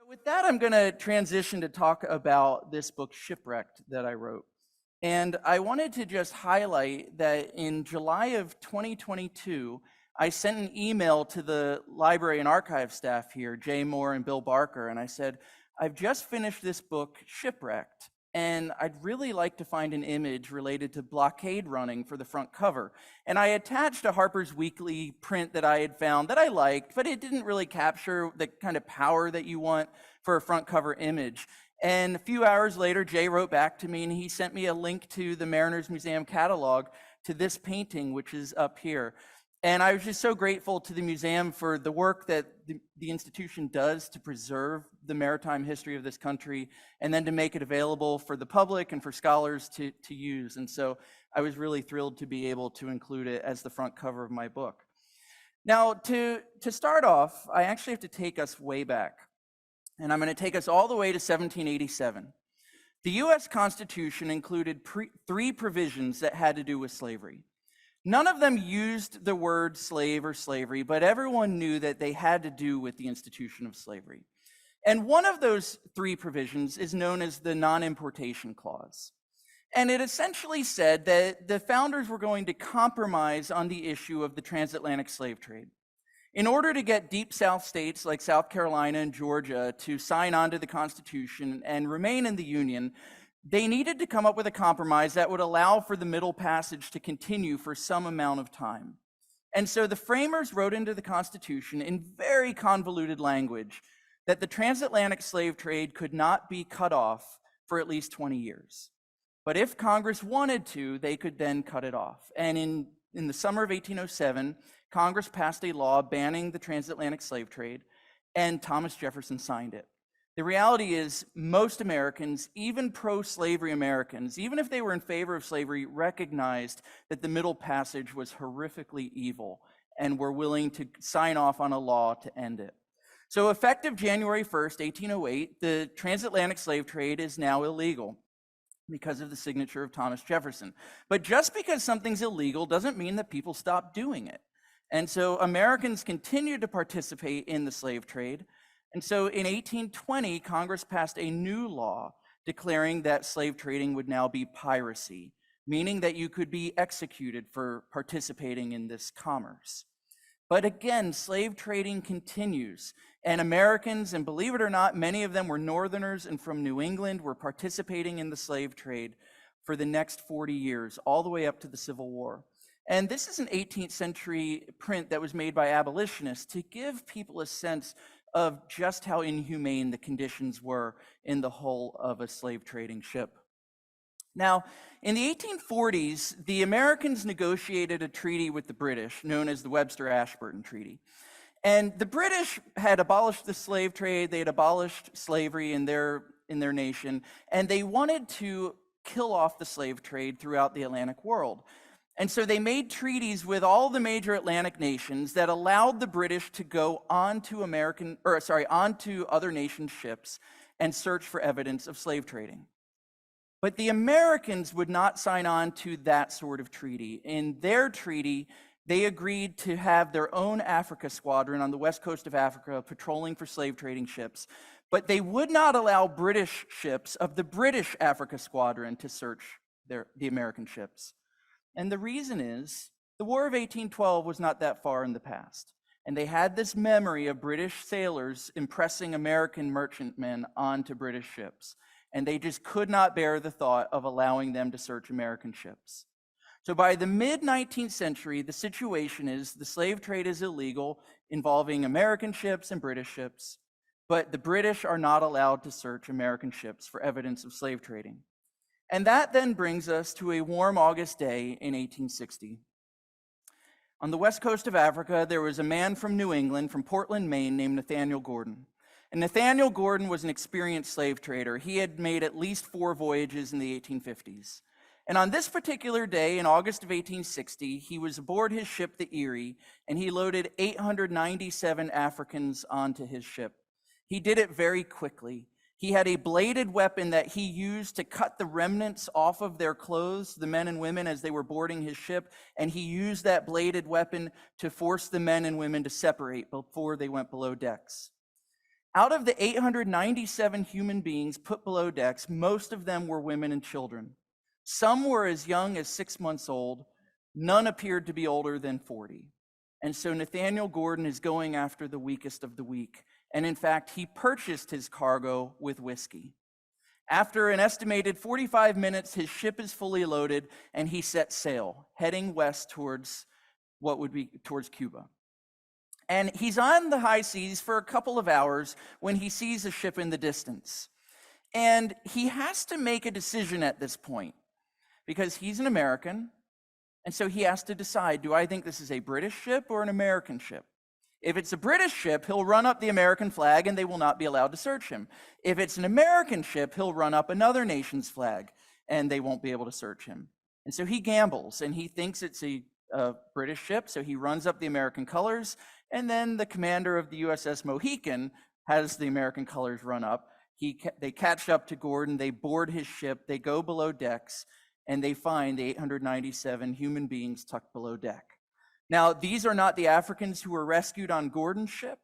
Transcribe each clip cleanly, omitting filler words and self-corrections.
With that, I'm going to transition to talk about this book, Shipwrecked, that I wrote. And I wanted to just highlight that in July of 2022, I sent an email to the library and archive staff here, Jay Moore and Bill Barker, and I said, I've just finished this book, Shipwrecked, and I'd really like to find an image related to blockade-running for the front cover. And I attached a Harper's Weekly print that I had found that I liked, but it didn't really capture the kind of power that you want for a front cover image. And a few hours later, Jay wrote back to me and he sent me a link to the Mariners Museum catalog to this painting, which is up here. And I was just so grateful to the museum for the work that the institution does to preserve the maritime history of this country and then to make it available for the public and for scholars to use. And so I was really thrilled to be able to include it as the front cover of my book. Now, to start off, I actually have to take us way back. And I'm going to take us all the way to 1787. The US Constitution included three provisions that had to do with slavery. None of them used the word slave or slavery, but everyone knew that they had to do with the institution of slavery. And one of those three provisions is known as the non-importation clause. And it essentially said that the founders were going to compromise on the issue of the transatlantic slave trade. In order to get deep South states like South Carolina and Georgia to sign on to the Constitution and remain in the Union, they needed to come up with a compromise that would allow for the Middle Passage to continue for some amount of time. And so the framers wrote into the Constitution in very convoluted language that the transatlantic slave trade could not be cut off for at least 20 years. But if Congress wanted to, they could then cut it off. And in the summer of 1807, Congress passed a law banning the transatlantic slave trade, and Thomas Jefferson signed it. The reality is most Americans, even pro-slavery Americans, even if they were in favor of slavery, recognized that the Middle Passage was horrifically evil and were willing to sign off on a law to end it. So effective January 1st, 1808, the transatlantic slave trade is now illegal because of the signature of Thomas Jefferson. But just because something's illegal doesn't mean that people stop doing it. And so Americans continued to participate in the slave trade. And so in 1820, Congress passed a new law declaring that slave trading would now be piracy, meaning that you could be executed for participating in this commerce. But again, slave trading continues, and Americans, and believe it or not, many of them were Northerners and from New England, were participating in the slave trade for the next 40 years, all the way up to the Civil War. And this is an 18th century print that was made by abolitionists to give people a sense of just how inhumane the conditions were in the hull of a slave trading ship. Now, in the 1840s, the Americans negotiated a treaty with the British known as the Webster-Ashburton Treaty. And the British had abolished the slave trade, they had abolished slavery in their nation, and they wanted to kill off the slave trade throughout the Atlantic world. And so they made treaties with all the major Atlantic nations that allowed the British to go onto other nations' ships and search for evidence of slave trading. But the Americans would not sign on to that sort of treaty. In their treaty, they agreed to have their own Africa squadron on the west coast of Africa patrolling for slave trading ships, but they would not allow British ships of the British Africa squadron to search the American ships. And the reason is, the War of 1812 was not that far in the past. And they had this memory of British sailors impressing American merchantmen onto British ships. And they just could not bear the thought of allowing them to search American ships. So by the mid-19th century, the situation is the slave trade is illegal, involving American ships and British ships. But the British are not allowed to search American ships for evidence of slave trading. And that then brings us to a warm August day in 1860. On the west coast of Africa, there was a man from New England, from Portland, Maine, named Nathaniel Gordon. And Nathaniel Gordon was an experienced slave trader. He had made at least 4 voyages in the 1850s. And on this particular day, in August of 1860, he was aboard his ship, the Erie, and he loaded 897 Africans onto his ship. He did it very quickly. He had a bladed weapon that he used to cut the remnants off of their clothes, the men and women, as they were boarding his ship, and he used that bladed weapon to force the men and women to separate before they went below decks. Out of the 897 human beings put below decks, most of them were women and children. Some were as young as 6 months old. None appeared to be older than 40. And so Nathaniel Gordon is going after the weakest of the weak. And in fact, he purchased his cargo with whiskey. After an estimated 45 minutes, his ship is fully loaded and he sets sail, heading west towards towards Cuba. And he's on the high seas for a couple of hours when he sees a ship in the distance. And he has to make a decision at this point because he's an American. And so he has to decide, do I think this is a British ship or an American ship? If it's a British ship, he'll run up the American flag and they will not be allowed to search him. If it's an American ship, he'll run up another nation's flag and they won't be able to search him. And so he gambles and he thinks it's a British ship, so he runs up the American colors, and then the commander of the USS Mohican has the American colors run up. They catch up to Gordon, they board his ship, they go below decks, and they find the 897 human beings tucked below deck. Now, these are not the Africans who were rescued on Gordon's ship,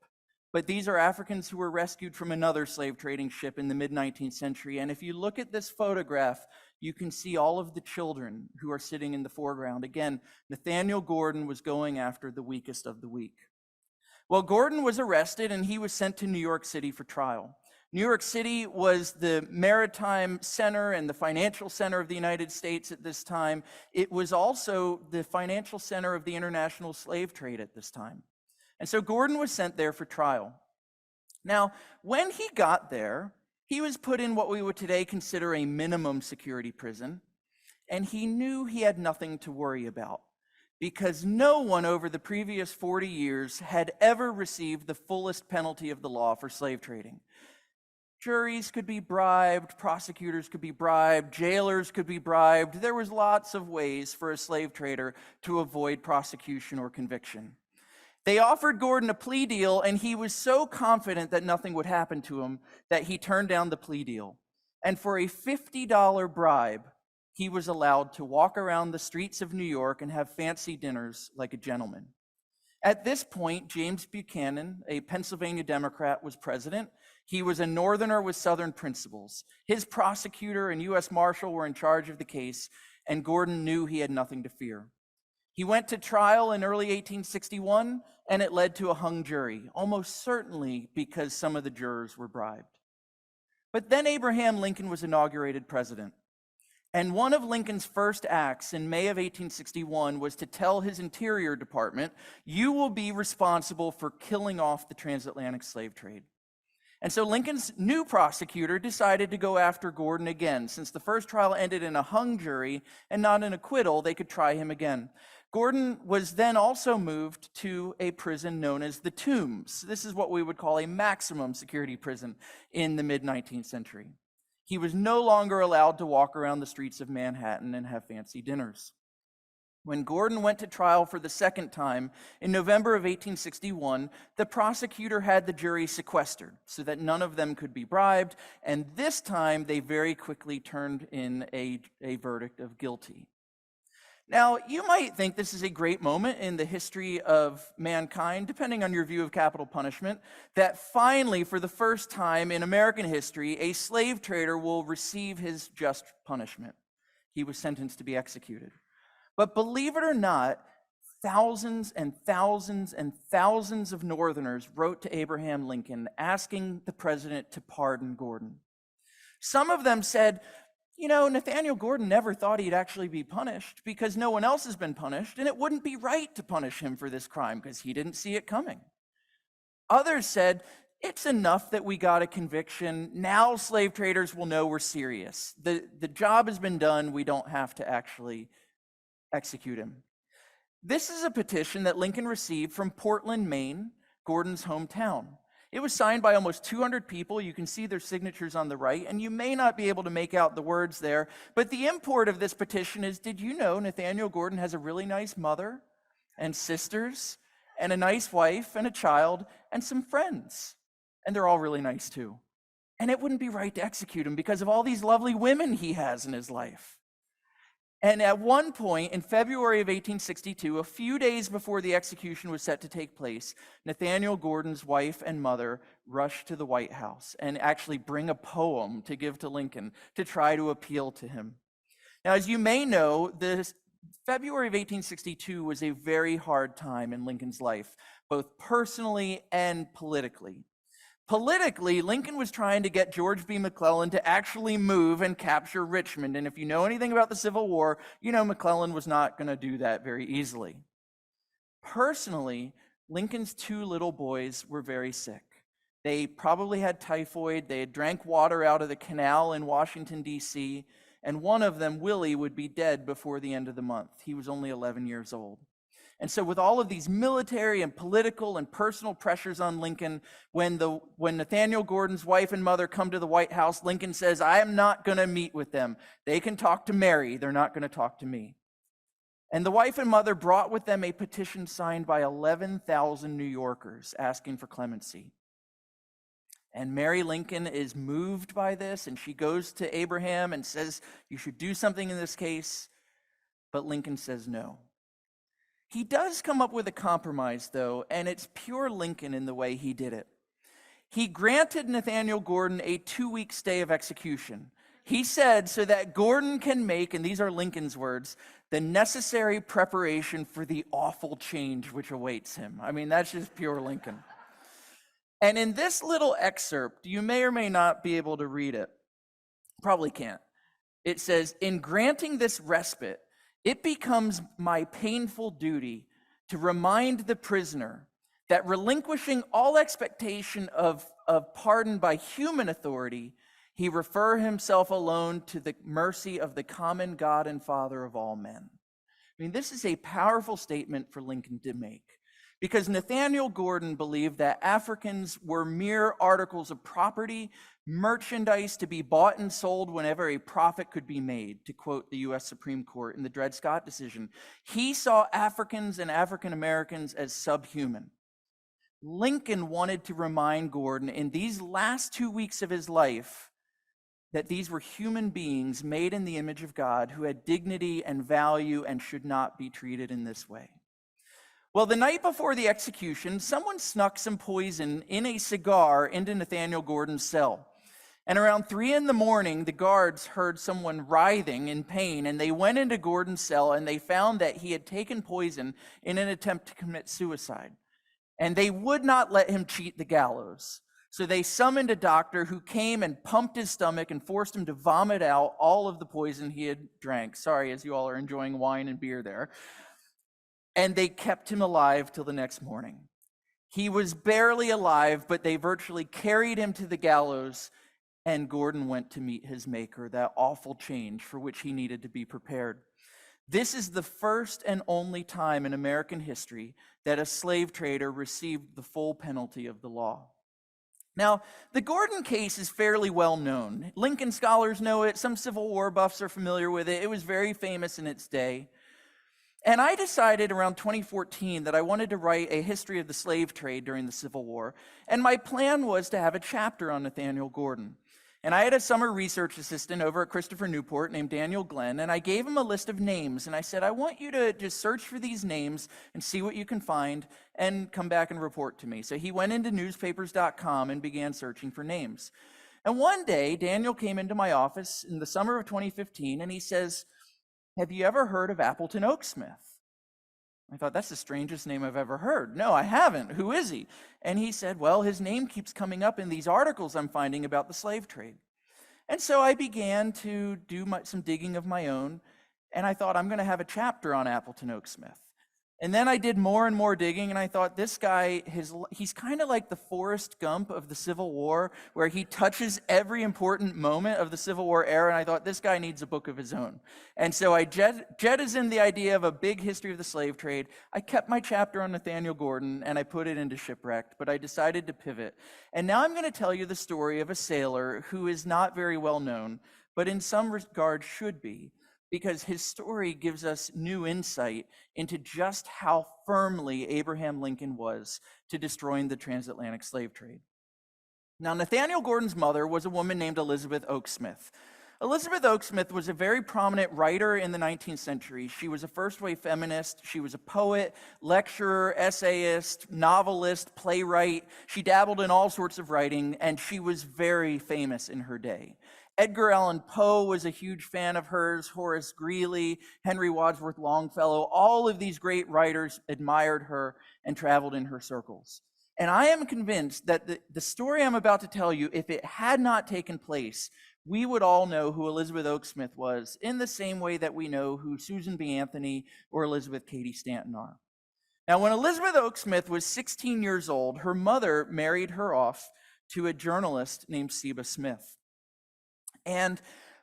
but these are Africans who were rescued from another slave trading ship in the mid-19th century. And if you look at this photograph, you can see all of the children who are sitting in the foreground. Again, Nathaniel Gordon was going after the weakest of the weak. Well, Gordon was arrested and he was sent to New York City for trial. New York City was the maritime center and the financial center of the United States at this time. It was also the financial center of the international slave trade at this time. And so Gordon was sent there for trial. Now, when he got there, he was put in what we would today consider a minimum security prison, and he knew he had nothing to worry about because no one over the previous 40 years had ever received the fullest penalty of the law for slave trading. Juries could be bribed, prosecutors could be bribed, jailers could be bribed. There was lots of ways for a slave trader to avoid prosecution or conviction. They offered Gordon a plea deal, and he was so confident that nothing would happen to him that he turned down the plea deal. And for a $50 bribe, he was allowed to walk around the streets of New York and have fancy dinners like a gentleman. At this point, James Buchanan, a Pennsylvania Democrat, was president. He was a Northerner with Southern principles. His prosecutor and U.S. Marshal were in charge of the case, and Gordon knew he had nothing to fear. He went to trial in early 1861, and it led to a hung jury, almost certainly because some of the jurors were bribed. But then Abraham Lincoln was inaugurated president. And one of Lincoln's first acts in May of 1861 was to tell his Interior Department, you will be responsible for killing off the transatlantic slave trade. And so Lincoln's new prosecutor decided to go after Gordon again. Since the first trial ended in a hung jury and not an acquittal, they could try him again. Gordon was then also moved to a prison known as the Tombs. This is what we would call a maximum security prison in the mid-19th century. He was no longer allowed to walk around the streets of Manhattan and have fancy dinners. When Gordon went to trial for the second time in November of 1861, the prosecutor had the jury sequestered so that none of them could be bribed, and this time they very quickly turned in a verdict of guilty. Now, you might think this is a great moment in the history of mankind, depending on your view of capital punishment, that finally, for the first time in American history, a slave trader will receive his just punishment. He was sentenced to be executed. But believe it or not, thousands and thousands and thousands of Northerners wrote to Abraham Lincoln asking the president to pardon Gordon. Some of them said, you know, Nathaniel Gordon never thought he'd actually be punished because no one else has been punished, and it wouldn't be right to punish him for this crime because he didn't see it coming. Others said, it's enough that we got a conviction. Now slave traders will know we're serious. The job has been done. We don't have to actually execute him. This is a petition that Lincoln received from Portland, Maine, Gordon's hometown. It was signed by almost 200 people. You can see their signatures on the right, and you may not be able to make out the words there, but the import of this petition is, did you know Nathaniel Gordon has a really nice mother and sisters and a nice wife and a child and some friends? And they're all really nice too. And it wouldn't be right to execute him because of all these lovely women he has in his life. And at one point in February of 1862, a few days before the execution was set to take place, Nathaniel Gordon's wife and mother rushed to the White House and actually bring a poem to give to Lincoln to try to appeal to him. Now, as you may know, this February of 1862 was a very hard time in Lincoln's life, both personally and politically. Politically, Lincoln was trying to get George B. McClellan to actually move and capture Richmond. And if you know anything about the Civil War, you know McClellan was not going to do that very easily. Personally, Lincoln's two little boys were very sick. They probably had typhoid. They had drank water out of the canal in Washington, D.C., and one of them, Willie, would be dead before the end of the month. He was only 11 years old. And so with all of these military and political and personal pressures on Lincoln, when Nathaniel Gordon's wife and mother come to the White House, Lincoln says, I am not going to meet with them. They can talk to Mary. They're not going to talk to me. And the wife and mother brought with them a petition signed by 11,000 New Yorkers asking for clemency. And Mary Lincoln is moved by this, and she goes to Abraham and says, you should do something in this case. But Lincoln says no. He does come up with a compromise, though, and it's pure Lincoln in the way he did it. He granted Nathaniel Gordon a 2-week stay of execution. He said, so that Gordon can make, and these are Lincoln's words, the necessary preparation for the awful change which awaits him. I mean, that's just pure Lincoln. And in this little excerpt, you may or may not be able to read it. Probably can't. It says, in granting this respite, it becomes my painful duty to remind the prisoner that relinquishing all expectation of pardon by human authority, he refer himself alone to the mercy of the common God and Father of all men. I mean, this is a powerful statement for Lincoln to make, because Nathaniel Gordon believed that Africans were mere articles of property, merchandise to be bought and sold whenever a profit could be made, to quote the U.S. Supreme Court in the Dred Scott decision. He saw Africans and African Americans as subhuman. Lincoln wanted to remind Gordon in these last 2 weeks of his life that these were human beings made in the image of God who had dignity and value and should not be treated in this way. Well, the night before the execution, someone snuck some poison in a cigar into Nathaniel Gordon's cell. And around 3 a.m, the guards heard someone writhing in pain, and they went into Gordon's cell, and they found that he had taken poison in an attempt to commit suicide. And they would not let him cheat the gallows. So they summoned a doctor who came and pumped his stomach and forced him to vomit out all of the poison he had drank. Sorry, as you all are enjoying wine and beer there. And they kept him alive till the next morning. He was barely alive, but they virtually carried him to the gallows, and Gordon went to meet his maker, that awful change for which he needed to be prepared. This is the first and only time in American history that a slave trader received the full penalty of the law. Now, the Gordon case is fairly well known. Lincoln scholars know it. Some Civil War buffs are familiar with it. It was very famous in its day. And I decided around 2014 that I wanted to write a history of the slave trade during the Civil War. And my plan was to have a chapter on Nathaniel Gordon. And I had a summer research assistant over at Christopher Newport named Daniel Glenn, and I gave him a list of names. And I said, I want you to just search for these names and see what you can find and come back and report to me. So he went into newspapers.com and began searching for names. And one day, Daniel came into my office in the summer of 2015, and he says, have you ever heard of Appleton Oaksmith? I thought, that's the strangest name I've ever heard. No, I haven't. Who is he? And he said, well, his name keeps coming up in these articles I'm finding about the slave trade. And so I began to do some digging of my own, and I thought, I'm going to have a chapter on Appleton Oaksmith. And then I did more and more digging, and I thought, this guy, he's kind of like the Forrest Gump of the Civil War, where he touches every important moment of the Civil War era, and I thought, this guy needs a book of his own. And so I jettisoned the idea of a big history of the slave trade. I kept my chapter on Nathaniel Gordon, and I put it into Shipwrecked, but I decided to pivot. And now I'm going to tell you the story of a sailor who is not very well known, but in some regard should be, because his story gives us new insight into just how firmly Abraham Lincoln was to destroying the transatlantic slave trade. Now, Nathaniel Gordon's mother was a woman named Elizabeth Oaksmith. Elizabeth Oaksmith was a very prominent writer in the 19th century. She was a first-wave feminist. She was a poet, lecturer, essayist, novelist, playwright. She dabbled in all sorts of writing, and she was very famous in her day. Edgar Allan Poe was a huge fan of hers, Horace Greeley, Henry Wadsworth Longfellow. All of these great writers admired her and traveled in her circles. And I am convinced that the story I'm about to tell you, if it had not taken place, we would all know who Elizabeth Oaksmith was in the same way that we know who Susan B. Anthony or Elizabeth Cady Stanton are. Now, when Elizabeth Oaksmith was 16 years old, her mother married her off to a journalist named Seba Smith. And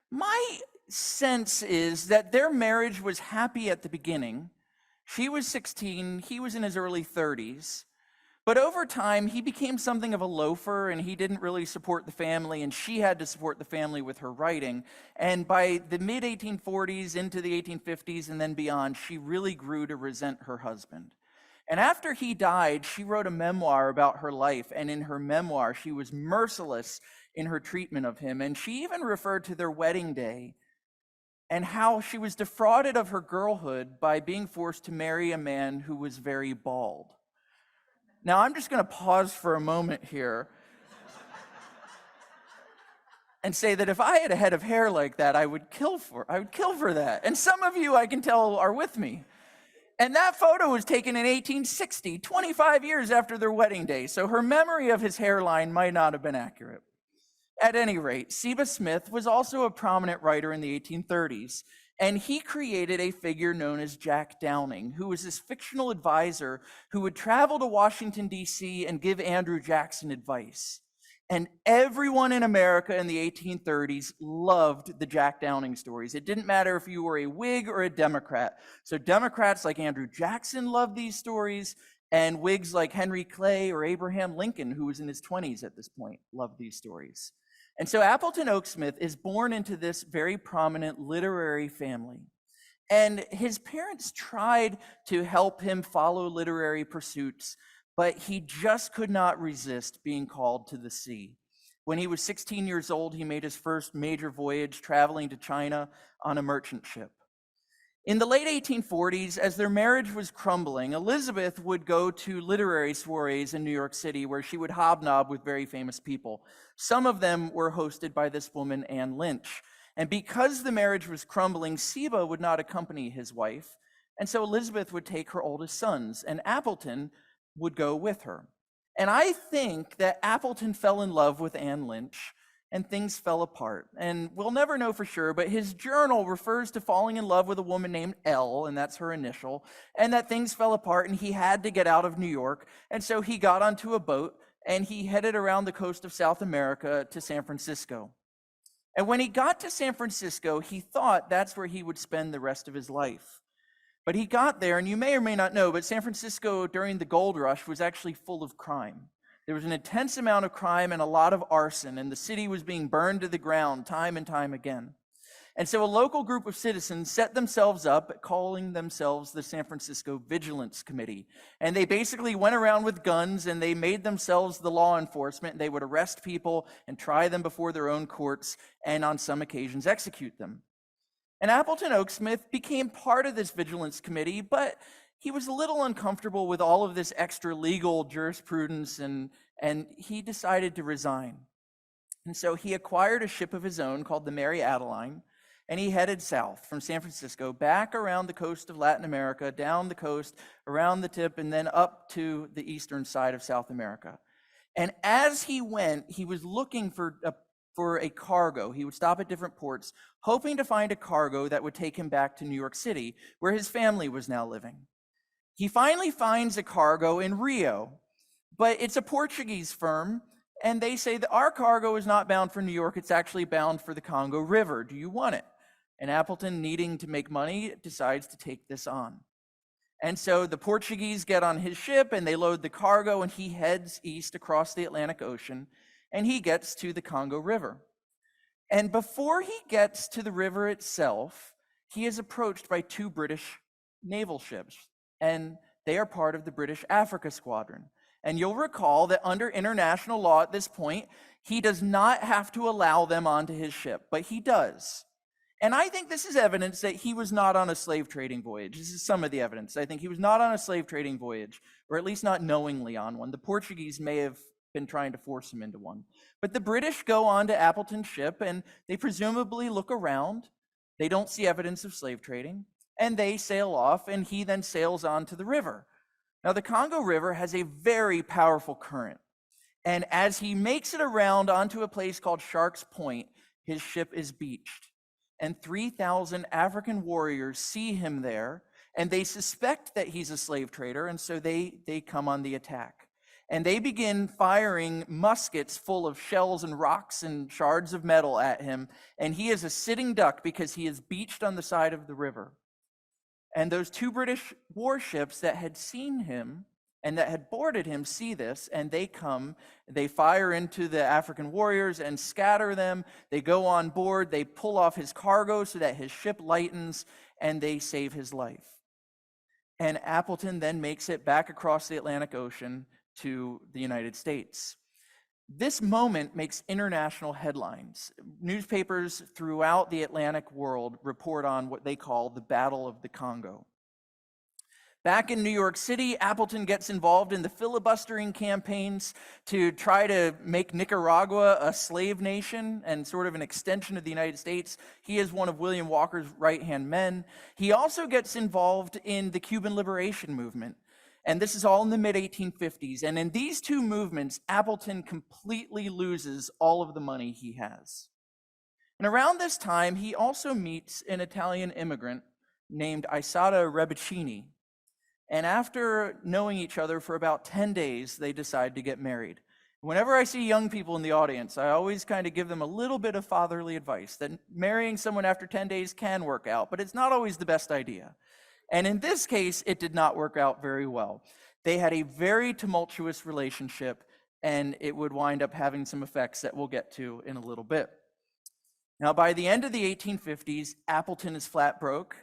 my sense is that their marriage was happy at the beginning. She was 16, he was in his early 30s. But over time, he became something of a loafer, and he didn't really support the family, and she had to support the family with her writing. And by the mid-1840s into the 1850s and then beyond, she really grew to resent her husband. And after he died, she wrote a memoir about her life, and in her memoir, she was merciless in her treatment of him. And she even referred to their wedding day and how she was defrauded of her girlhood by being forced to marry a man who was very bald. Now, I'm just going to pause for a moment here and say that if I had a head of hair like that, I would kill for that. And some of you, I can tell, are with me. And that photo was taken in 1860, 25 years after their wedding day. So her memory of his hairline might not have been accurate. At any rate, Seba Smith was also a prominent writer in the 1830s. And he created a figure known as Jack Downing, who was this fictional advisor who would travel to Washington, D.C. and give Andrew Jackson advice. And everyone in America in the 1830s loved the Jack Downing stories. It didn't matter if you were a Whig or a Democrat. So Democrats like Andrew Jackson loved these stories, and Whigs like Henry Clay or Abraham Lincoln, who was in his 20s at this point, loved these stories. And so Appleton Oaksmith is born into this very prominent literary family. And his parents tried to help him follow literary pursuits, but he just could not resist being called to the sea. When he was 16 years old, he made his first major voyage traveling to China on a merchant ship. In the late 1840s, as their marriage was crumbling, Elizabeth would go to literary soirees in New York City where she would hobnob with very famous people. Some of them were hosted by this woman, Anne Lynch. And because the marriage was crumbling, Seba would not accompany his wife. And so Elizabeth would take her oldest sons, and Appleton would go with her. And I think that Appleton fell in love with Anne Lynch, and things fell apart. And we'll never know for sure, but his journal refers to falling in love with a woman named L, and that's her initial, and that things fell apart and he had to get out of New York. And so he got onto a boat and he headed around the coast of South America to San Francisco. And when he got to San Francisco, he thought that's where he would spend the rest of his life. But he got there, and you may or may not know, but San Francisco during the gold rush was actually full of crime. There was an intense amount of crime and a lot of arson, and the city was being burned to the ground time and time again. And so a local group of citizens set themselves up, calling themselves the San Francisco Vigilance Committee. And they basically went around with guns, and they made themselves the law enforcement. They would arrest people and try them before their own courts, and on some occasions execute them. And Appleton Oaksmith became part of this Vigilance Committee, but he was a little uncomfortable with all of this extra legal jurisprudence, and he decided to resign. And so he acquired a ship of his own called the Mary Adeline, and he headed south from San Francisco, back around the coast of Latin America, down the coast, around the tip, and then up to the eastern side of South America. And as he went, he was looking for a cargo. He would stop at different ports, hoping to find a cargo that would take him back to New York City, where his family was now living. He finally finds a cargo in Rio, but it's a Portuguese firm, and they say that our cargo is not bound for New York, it's actually bound for the Congo River. Do you want it? And Appleton, needing to make money, decides to take this on. And so the Portuguese get on his ship, and they load the cargo, and he heads east across the Atlantic Ocean, and he gets to the Congo River. And before he gets to the river itself, he is approached by two British naval ships, and they are part of the British Africa Squadron. And you'll recall that under international law at this point, he does not have to allow them onto his ship, but he does. And I think this is evidence that he was not on a slave trading voyage. This is some of the evidence. I think he was not on a slave trading voyage, or at least not knowingly on one. The Portuguese may have been trying to force him into one. But the British go on to Appleton's ship, and they presumably look around. They don't see evidence of slave trading, and they sail off, and he then sails on to the river. Now, the Congo River has a very powerful current. And as he makes it around onto a place called Shark's Point, his ship is beached. And 3,000 African warriors see him there, and they suspect that he's a slave trader, and so they come on the attack. And they begin firing muskets full of shells and rocks and shards of metal at him, and he is a sitting duck because he is beached on the side of the river. And those 2 British warships that had seen him and that had boarded him see this, and they come, they fire into the African warriors and scatter them. They go on board, they pull off his cargo so that his ship lightens, and they save his life. And Appleton then makes it back across the Atlantic Ocean to the United States. This moment makes international headlines. Newspapers throughout the Atlantic world report on what they call the Battle of the Congo. Back in New York City, Appleton gets involved in the filibustering campaigns to try to make Nicaragua a slave nation and sort of an extension of the United States. He is one of William Walker's right-hand men. He also gets involved in the Cuban Liberation Movement. And this is all in the mid-1850s. And in these 2 movements, Appleton completely loses all of the money he has. And around this time, he also meets an Italian immigrant named Isata Rebicini. And after knowing each other for about 10 days, they decide to get married. Whenever I see young people in the audience, I always kind of give them a little bit of fatherly advice that marrying someone after 10 days can work out, but it's not always the best idea. And in this case, it did not work out very well. They had a very tumultuous relationship, and it would wind up having some effects that we'll get to in a little bit. Now, by the end of the 1850s, Appleton is flat broke.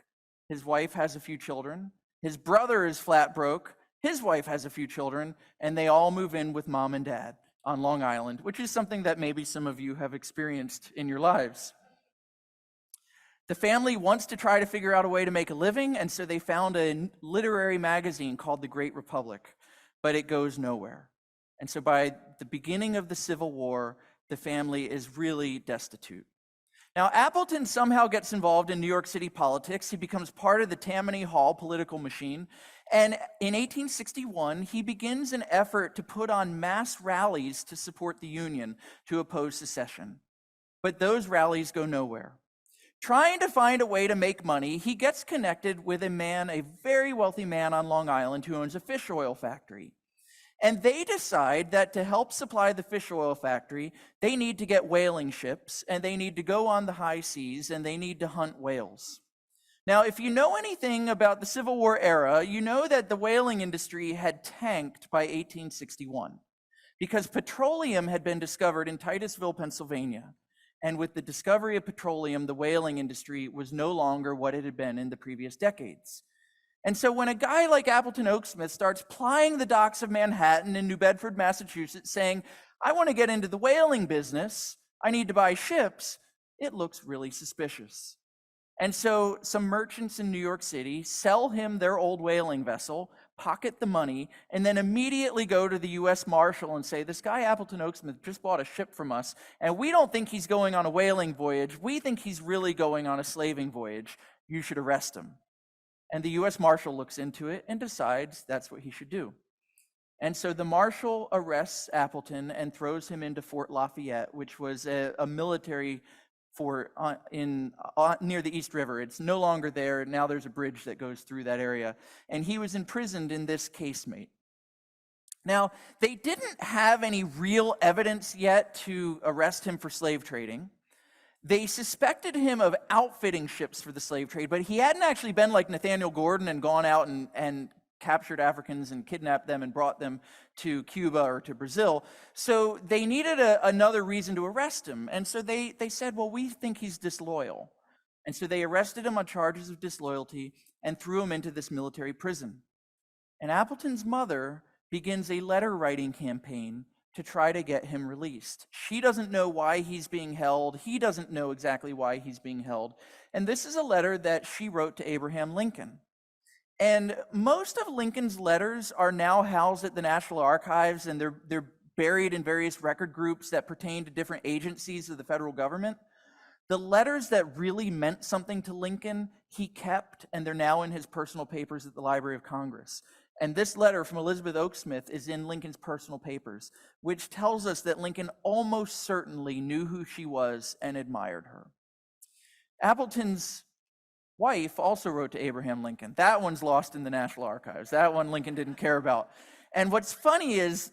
His wife has a few children. His brother is flat broke. His wife has a few children, and they all move in with mom and dad on Long Island, which is something that maybe some of you have experienced in your lives. The family wants to try to figure out a way to make a living, and so they found a literary magazine called The Great Republic, but it goes nowhere. And so by the beginning of the Civil War, the family is really destitute. Now, Appleton somehow gets involved in New York City politics. He becomes part of the Tammany Hall political machine. And in 1861, he begins an effort to put on mass rallies to support the Union, to oppose secession. But those rallies go nowhere. Trying to find a way to make money, he gets connected with a very wealthy man on Long Island who owns a fish oil factory. And they decide that to help supply the fish oil factory, they need to get whaling ships, and they need to go on the high seas, and they need to hunt whales. Now, if you know anything about the Civil War era, you know that the whaling industry had tanked by 1861 because petroleum had been discovered in Titusville, Pennsylvania. And with the discovery of petroleum, the whaling industry was no longer what it had been in the previous decades. And so when a guy like Appleton Oaksmith starts plying the docks of Manhattan and New Bedford, Massachusetts, saying, I want to get into the whaling business, I need to buy ships, it looks really suspicious. And so some merchants in New York City sell him their old whaling vessel, pocket the money, and then immediately go to the U.S. Marshal and say, this guy Appleton Oaksmith just bought a ship from us, and we don't think he's going on a whaling voyage. We think he's really going on a slaving voyage. You should arrest him. And the U.S. Marshal looks into it and decides that's what he should do. And so the Marshal arrests Appleton and throws him into Fort Lafayette, which was a military fort near the East River. It's no longer there. Now there's a bridge that goes through that area. And he was imprisoned in this casemate. Now, they didn't have any real evidence yet to arrest him for slave trading. They suspected him of outfitting ships for the slave trade, but he hadn't actually been like Nathaniel Gordon and gone out and captured Africans and kidnapped them and brought them to Cuba or to Brazil. So they needed another reason to arrest him. And so they said, well, we think he's disloyal. And so they arrested him on charges of disloyalty and threw him into this military prison. And Appleton's mother begins a letter writing campaign to try to get him released. She doesn't know why he's being held. He doesn't know exactly why he's being held. And this is a letter that she wrote to Abraham Lincoln. And most of Lincoln's letters are now housed at the National Archives, and they're buried in various record groups that pertain to different agencies of the federal government. The letters that really meant something to Lincoln, he kept, and they're now in his personal papers at the Library of Congress. And this letter from Elizabeth Oaksmith is in Lincoln's personal papers, which tells us that Lincoln almost certainly knew who she was and admired her. Appleton's wife also wrote to Abraham Lincoln. That one's lost in the National Archives. That one Lincoln didn't care about. And what's funny is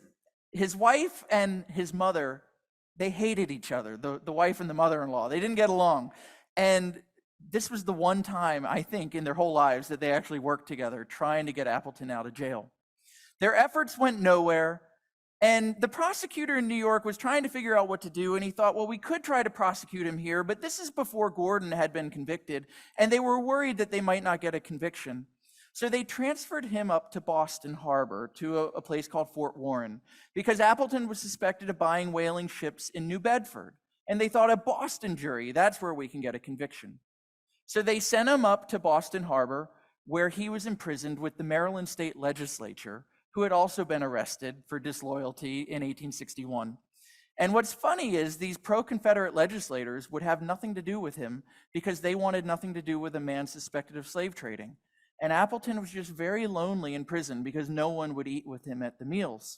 his wife and his mother, they hated each other, the wife and the mother-in-law. They didn't get along. And this was the one time, I think, in their whole lives that they actually worked together trying to get Appleton out of jail. Their efforts went nowhere. And the prosecutor in New York was trying to figure out what to do, and he thought, well, we could try to prosecute him here, but this is before Gordon had been convicted, and they were worried that they might not get a conviction. So they transferred him up to Boston Harbor, to a place called Fort Warren, because Appleton was suspected of buying whaling ships in New Bedford. And they thought, a Boston jury, that's where we can get a conviction. So they sent him up to Boston Harbor, where he was imprisoned with the Maryland State Legislature, who had also been arrested for disloyalty in 1861. And what's funny is these pro-Confederate legislators would have nothing to do with him because they wanted nothing to do with a man suspected of slave trading. And Appleton was just very lonely in prison because no one would eat with him at the meals.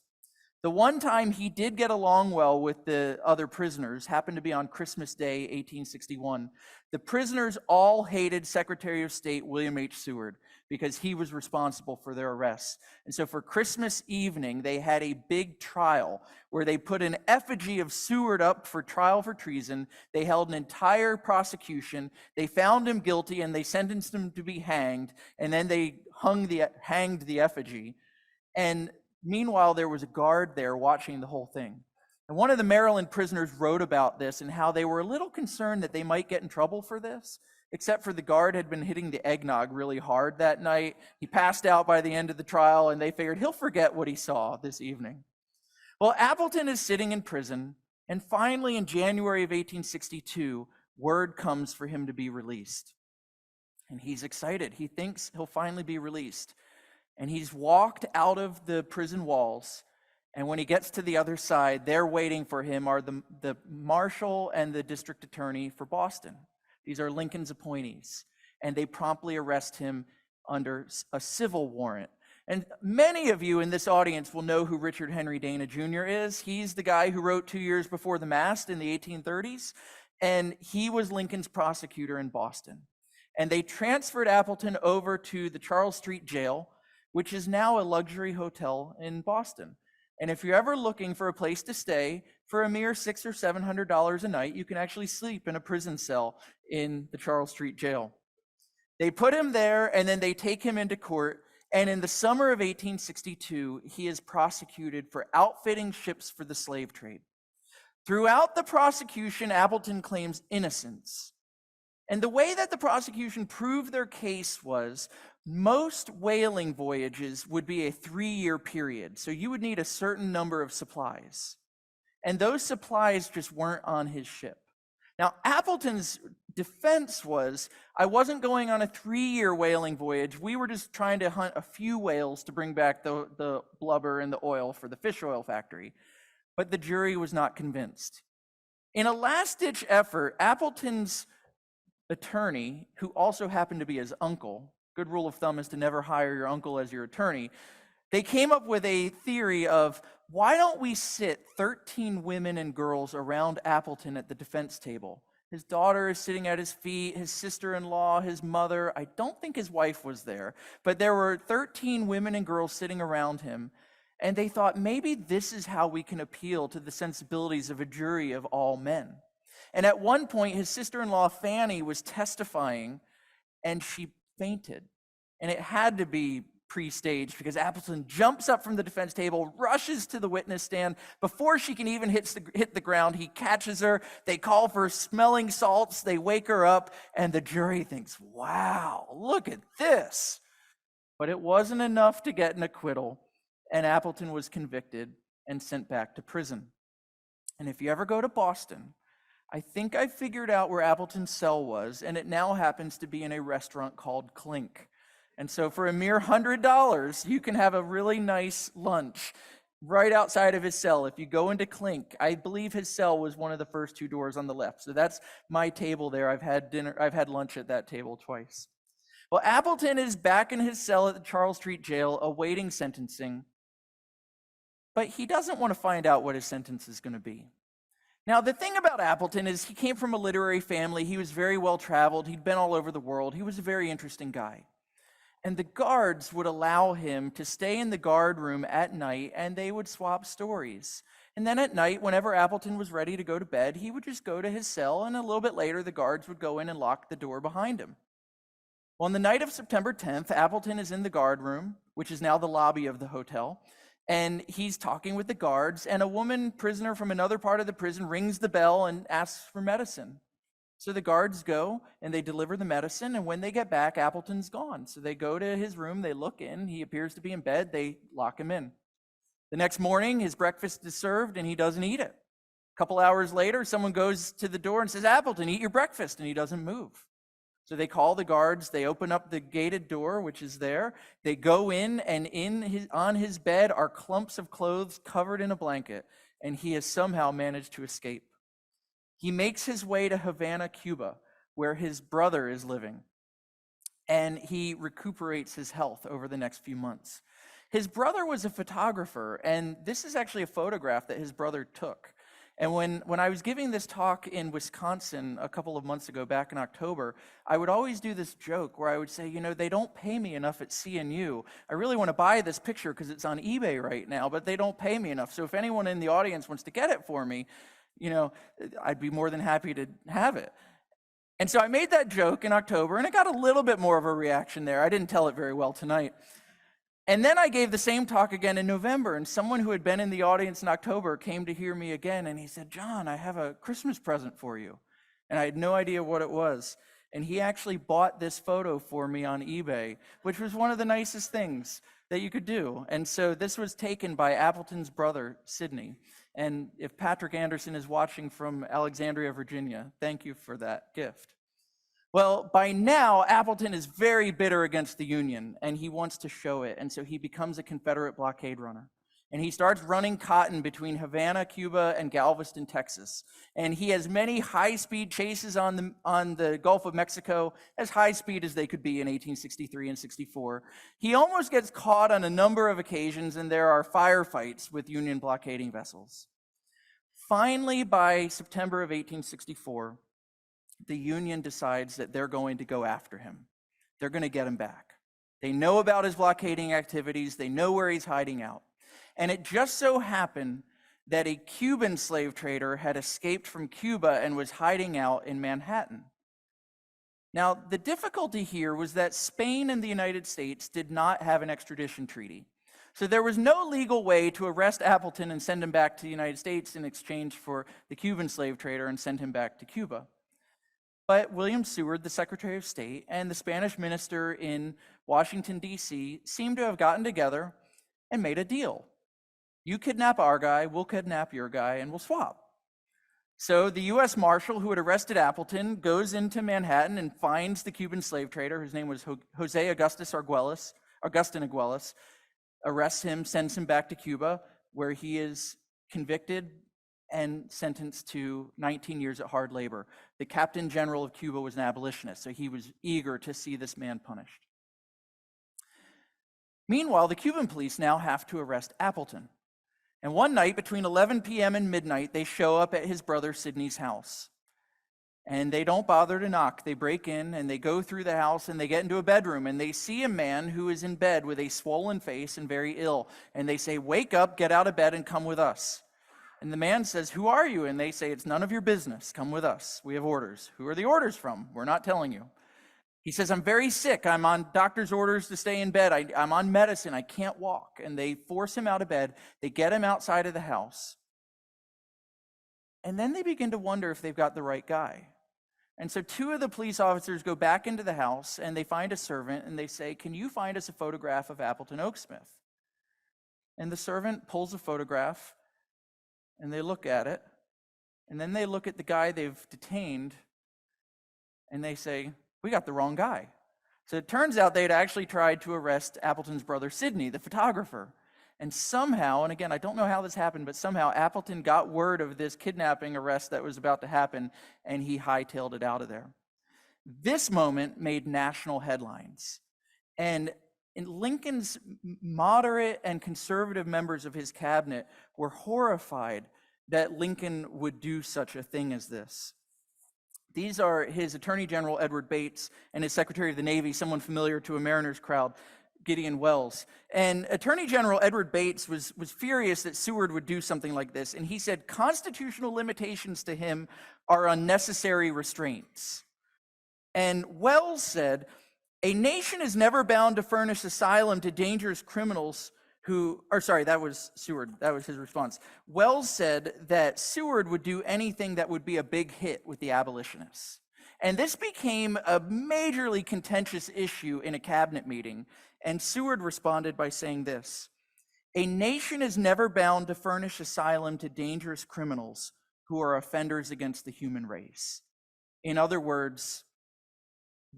The one time he did get along well with the other prisoners happened to be on Christmas Day, 1861. The prisoners all hated Secretary of State William H. Seward because he was responsible for their arrests. And so for Christmas evening, they had a big trial where they put an effigy of Seward up for trial for treason. They held an entire prosecution. They found him guilty and they sentenced him to be hanged. And then they hanged the effigy. And meanwhile, there was a guard there watching the whole thing. And one of the Maryland prisoners wrote about this and how they were a little concerned that they might get in trouble for this, except for the guard had been hitting the eggnog really hard that night. He passed out by the end of the trial, and they figured he'll forget what he saw this evening. Well, Appleton is sitting in prison, and finally in January of 1862, word comes for him to be released. And he's excited. He thinks he'll finally be released. And he's walked out of the prison walls, and when he gets to the other side, there waiting for him are the marshal and the district attorney for Boston. These are Lincoln's appointees, and they promptly arrest him under a civil warrant. And many of you in this audience will know who Richard Henry Dana Jr. is. He's the guy who wrote 2 Years Before the Mast in the 1830s, and he was Lincoln's prosecutor in Boston. And they transferred Appleton over to the Charles Street Jail, which is now a luxury hotel in Boston. And if you're ever looking for a place to stay, for a mere $600 or $700 a night, you can actually sleep in a prison cell in the Charles Street Jail. They put him there, and then they take him into court. And in the summer of 1862, he is prosecuted for outfitting ships for the slave trade. Throughout the prosecution, Appleton claims innocence. And the way that the prosecution proved their case was most whaling voyages would be a 3-year period. So you would need a certain number of supplies. And those supplies just weren't on his ship. Now, Appleton's defense was, I wasn't going on a 3-year whaling voyage. We were just trying to hunt a few whales to bring back the blubber and the oil for the fish oil factory. But the jury was not convinced. In a last-ditch effort, Appleton's attorney, who also happened to be his uncle, good rule of thumb is to never hire your uncle as your attorney, they came up with a theory of, why don't we sit 13 women and girls around Appleton at the defense table? His daughter is sitting at his feet, his sister-in-law, his mother. I don't think his wife was there, but there were 13 women and girls sitting around him. And they thought, maybe this is how we can appeal to the sensibilities of a jury of all men. And at one point, his sister-in-law, Fanny, was testifying, and she fainted. And it had to be pre-staged because Appleton jumps up from the defense table, rushes to the witness stand. Before she can even hit the ground, he catches her. They call for smelling salts. They wake her up, and the jury thinks, wow, look at this. But it wasn't enough to get an acquittal. and Appleton was convicted and sent back to prison. And if you ever go to Boston, I think I figured out where Appleton's cell was, and it now happens to be in a restaurant called Clink. And so for a mere $100, you can have a really nice lunch right outside of his cell. If you go into Clink, I believe his cell was one of the first two doors on the left. So that's my table there. I've had lunch at that table twice. Well, Appleton is back in his cell at the Charles Street Jail awaiting sentencing, but he doesn't want to find out what his sentence is going to be. Now, the thing about Appleton is he came from a literary family. He was very well traveled. He'd been all over the world. He was a very interesting guy. And the guards would allow him to stay in the guard room at night, and they would swap stories. And then at night, whenever Appleton was ready to go to bed, he would just go to his cell, and a little bit later, the guards would go in and lock the door behind him. Well, on the night of September 10th, Appleton is in the guard room, which is now the lobby of the hotel, and he's talking with the guards, and a woman prisoner from another part of the prison rings the bell and asks for medicine. So the guards go and they deliver the medicine, and when they get back, Appleton's gone. So they go to his room, they look in, he appears to be in bed, they lock him in. The next morning, his breakfast is served and he doesn't eat it. A couple hours later, someone goes to the door and says, "Appleton, eat your breakfast," and he doesn't move. So they call the guards, they open up the gated door, which is there. They go in, and on his bed are clumps of clothes covered in a blanket, and he has somehow managed to escape. He makes his way to Havana, Cuba, where his brother is living, and he recuperates his health over the next few months. His brother was a photographer, and this is actually a photograph that his brother took. And when I was giving this talk in Wisconsin a couple of months ago, back in October, I would always do this joke where I would say, they don't pay me enough at CNU. I really want to buy this picture because it's on eBay right now, but they don't pay me enough. So if anyone in the audience wants to get it for me, I'd be more than happy to have it. And so I made that joke in October, and it got a little bit more of a reaction there. I didn't tell it very well tonight. And then I gave the same talk again in November, and someone who had been in the audience in October came to hear me again, and he said, "John, I have a Christmas present for you." And I had no idea what it was. And he actually bought this photo for me on eBay, which was one of the nicest things that you could do. And so this was taken by Appleton's brother, Sidney. And if Patrick Anderson is watching from Alexandria, Virginia, thank you for that gift. Well, by now, Appleton is very bitter against the Union, and he wants to show it. And so he becomes a Confederate blockade runner. And he starts running cotton between Havana, Cuba, and Galveston, Texas. And he has many high-speed chases on the Gulf of Mexico, as high speed as they could be in 1863 and 64. He almost gets caught on a number of occasions, and there are firefights with Union blockading vessels. Finally, by September of 1864, the Union decides that they're going to go after him. They're going to get him back. They know about his blockading activities. They know where he's hiding out. And it just so happened that a Cuban slave trader had escaped from Cuba and was hiding out in Manhattan. Now, the difficulty here was that Spain and the United States did not have an extradition treaty. So there was no legal way to arrest Appleton and send him back to the United States in exchange for the Cuban slave trader and send him back to Cuba. But William Seward, the Secretary of State, and the Spanish minister in Washington, D.C., seemed to have gotten together and made a deal. You kidnap our guy, we'll kidnap your guy, and we'll swap. So the U.S. Marshal who had arrested Appleton goes into Manhattan and finds the Cuban slave trader, whose name was Jose Augustin Arguelles, arrests him, sends him back to Cuba, where he is convicted and sentenced to 19 years at hard labor. The Captain General of Cuba was an abolitionist, so he was eager to see this man punished. Meanwhile, the Cuban police now have to arrest Appleton. And one night, between 11 p.m. and midnight, they show up at his brother Sidney's house. And they don't bother to knock. They break in, and they go through the house, and they get into a bedroom, and they see a man who is in bed with a swollen face and very ill. And they say, "Wake up, get out of bed, and come with us." And the man says, "Who are you?" And they say, "It's none of your business. Come with us. We have orders." "Who are the orders from?" "We're not telling you." He says, "I'm very sick. I'm on doctor's orders to stay in bed. I'm on medicine. I can't walk." And they force him out of bed. They get him outside of the house. And then they begin to wonder if they've got the right guy. And so two of the police officers go back into the house, and they find a servant, and they say, "Can you find us a photograph of Appleton Oaksmith?" And the servant pulls a photograph, and they look at it, and then they look at the guy they've detained, and they say, "We got the wrong guy." So it turns out they'd actually tried to arrest Appleton's brother Sidney, the photographer. And somehow, and again, I don't know how this happened, but somehow Appleton got word of this kidnapping arrest that was about to happen, and he hightailed it out of there. This moment made national headlines. And Lincoln's moderate and conservative members of his cabinet were horrified that Lincoln would do such a thing as this. These are his Attorney General, Edward Bates, and his Secretary of the Navy, someone familiar to a Mariner's crowd, Gideon Welles. And Attorney General Edward Bates was furious that Seward would do something like this, and he said constitutional limitations to him are unnecessary restraints. And Welles said, "A nation is never bound to furnish asylum to dangerous criminals that was Seward, that was his response. Welles said that Seward would do anything that would be a big hit with the abolitionists. And this became a majorly contentious issue in a cabinet meeting, and Seward responded by saying this: "A nation is never bound to furnish asylum to dangerous criminals who are offenders against the human race." In other words,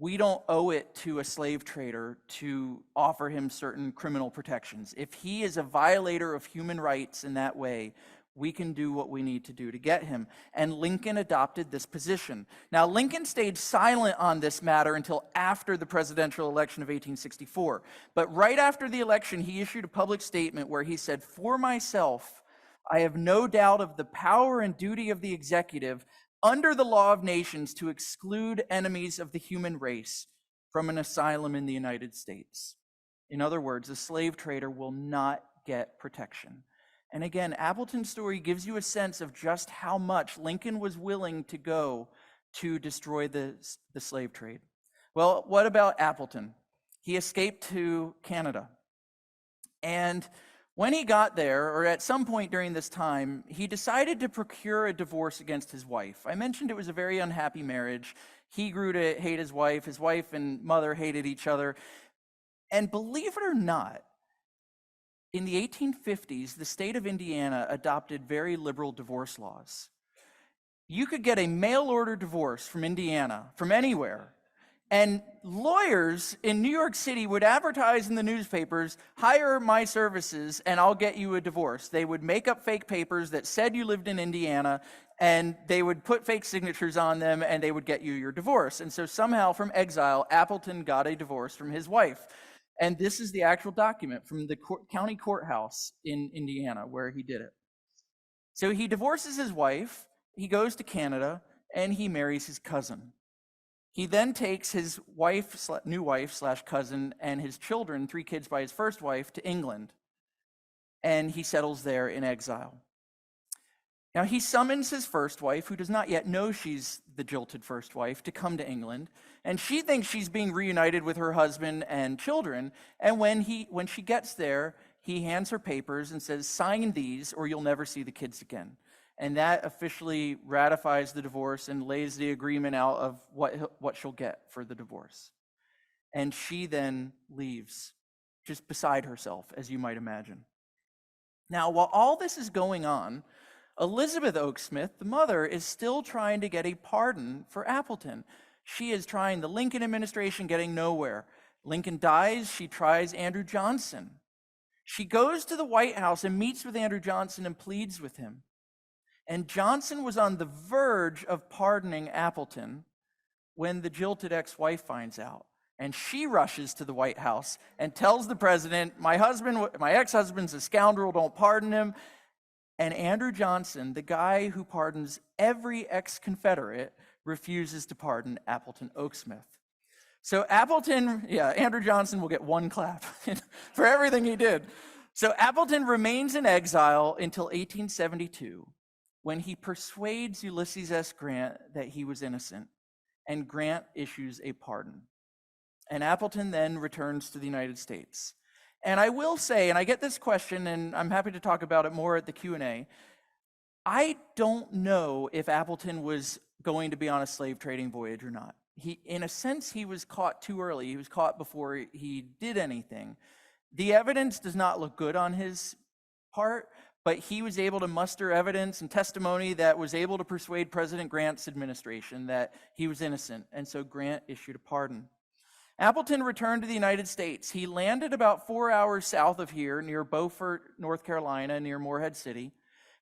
we don't owe it to a slave trader to offer him certain criminal protections. If he is a violator of human rights in that way, we can do what we need to do to get him. And Lincoln adopted this position. Now, Lincoln stayed silent on this matter until after the presidential election of 1864. But right after the election, he issued a public statement where he said, "For myself, I have no doubt of the power and duty of the executive under the law of nations to exclude enemies of the human race from an asylum in the United States." In other words, a slave trader will not get protection. And again, Appleton's story gives you a sense of just how much Lincoln was willing to go to destroy the slave trade. Well, what about Appleton? He escaped to Canada. And when he got there, or at some point during this time, he decided to procure a divorce against his wife. I mentioned it was a very unhappy marriage. He grew to hate his wife and mother hated each other. And believe it or not, in the 1850s, the state of Indiana adopted very liberal divorce laws. You could get a mail-order divorce from Indiana, from anywhere. And lawyers in New York City would advertise in the newspapers, "Hire my services and I'll get you a divorce." They would make up fake papers that said you lived in Indiana, and they would put fake signatures on them, and they would get you your divorce. And so somehow from exile, Appleton got a divorce from his wife. And this is the actual document from the county courthouse in Indiana where he did it. So he divorces his wife, he goes to Canada, and he marries his cousin. He then takes his new wife / cousin and his children, 3 kids by his first wife, to England. And he settles there in exile. Now he summons his first wife, who does not yet know she's the jilted first wife, to come to England. And she thinks she's being reunited with her husband and children. And when she gets there, he hands her papers and says, "Sign these or you'll never see the kids again." And that officially ratifies the divorce and lays the agreement out of what she'll get for the divorce. And she then leaves, just beside herself, as you might imagine. Now, while all this is going on, Elizabeth Oaksmith, the mother, is still trying to get a pardon for Appleton. She is trying the Lincoln administration, getting nowhere. Lincoln dies, she tries Andrew Johnson. She goes to the White House and meets with Andrew Johnson and pleads with him. And Johnson was on the verge of pardoning Appleton when the jilted ex-wife finds out. And she rushes to the White House and tells the president, my ex-husband's a scoundrel, don't pardon him. And Andrew Johnson, the guy who pardons every ex-Confederate, refuses to pardon Appleton Oaksmith. So Andrew Johnson will get 1 clap for everything he did. So Appleton remains in exile until 1872, when he persuades Ulysses S. Grant that he was innocent, and Grant issues a pardon. And Appleton then returns to the United States. And I will say, and I get this question, and I'm happy to talk about it more at the Q&A, I don't know if Appleton was going to be on a slave trading voyage or not. In a sense, he was caught too early. He was caught before he did anything. The evidence does not look good on his part, but he was able to muster evidence and testimony that was able to persuade President Grant's administration that he was innocent, and so Grant issued a pardon. Appleton returned to the United States. He landed about 4 hours south of here, near Beaufort, North Carolina, near Morehead City.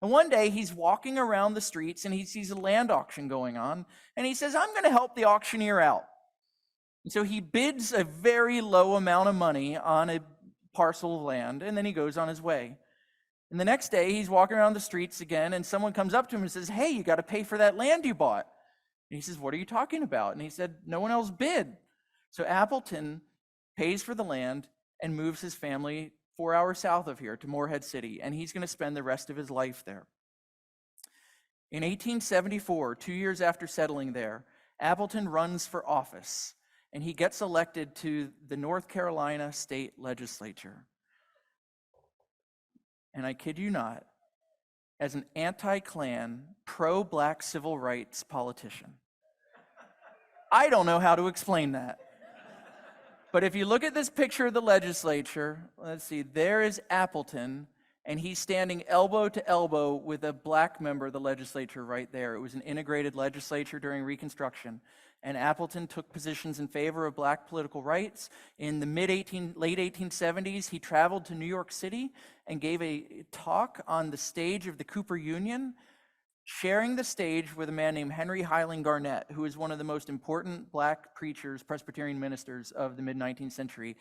And one day he's walking around the streets and he sees a land auction going on, and he says, I'm going to help the auctioneer out. And so he bids a very low amount of money on a parcel of land, and then he goes on his way. And the next day he's walking around the streets again, and someone comes up to him and says, hey, you got to pay for that land you bought. And he says, what are you talking about? And he said, no one else bid. So Appleton pays for the land and moves his family 4 hours south of here to Morehead City, and he's going to spend the rest of his life there. In 1874, 2 years after settling there, Appleton runs for office, and he gets elected to the North Carolina state legislature. And I kid you not, as an anti-Klan, pro-black civil rights politician. I don't know how to explain that. But if you look at this picture of the legislature, let's see, there is Appleton, and he's standing elbow to elbow with a black member of the legislature right there. It was an integrated legislature during Reconstruction, and Appleton took positions in favor of black political rights. In the late 1870s, he traveled to New York City and gave a talk on the stage of the Cooper Union, sharing the stage with a man named Henry Highland Garnett, who is one of the most important black preachers, Presbyterian ministers of the mid-19th century,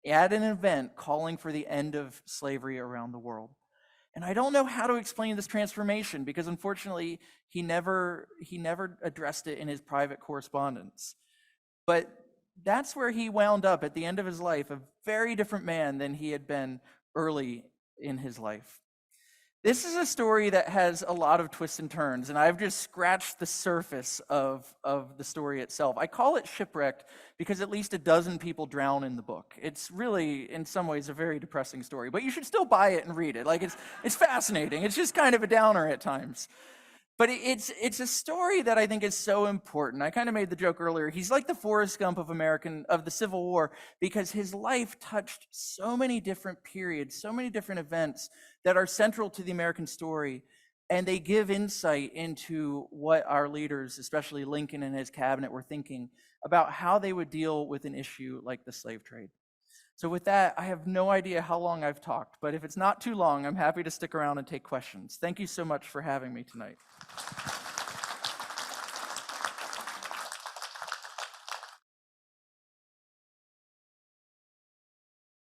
at an event calling for the end of slavery around the world. And I don't know how to explain this transformation, because unfortunately he never addressed it in his private correspondence. But that's where he wound up at the end of his life, a very different man than he had been early in his life. This is a story that has a lot of twists and turns, and I've just scratched the surface of the story itself. I call it Shipwrecked because at least a dozen people drown in the book. It's really, in some ways, a very depressing story, but you should still buy it and read it. Like, it's fascinating. It's just kind of a downer at times. But it's a story that I think is so important. I kind of made the joke earlier. He's like the Forrest Gump of the Civil War, because his life touched so many different periods, so many different events that are central to the American story, and they give insight into what our leaders, especially Lincoln and his cabinet, were thinking about how they would deal with an issue like the slave trade. So with that, I have no idea how long I've talked, but if it's not too long, I'm happy to stick around and take questions. Thank you so much for having me tonight.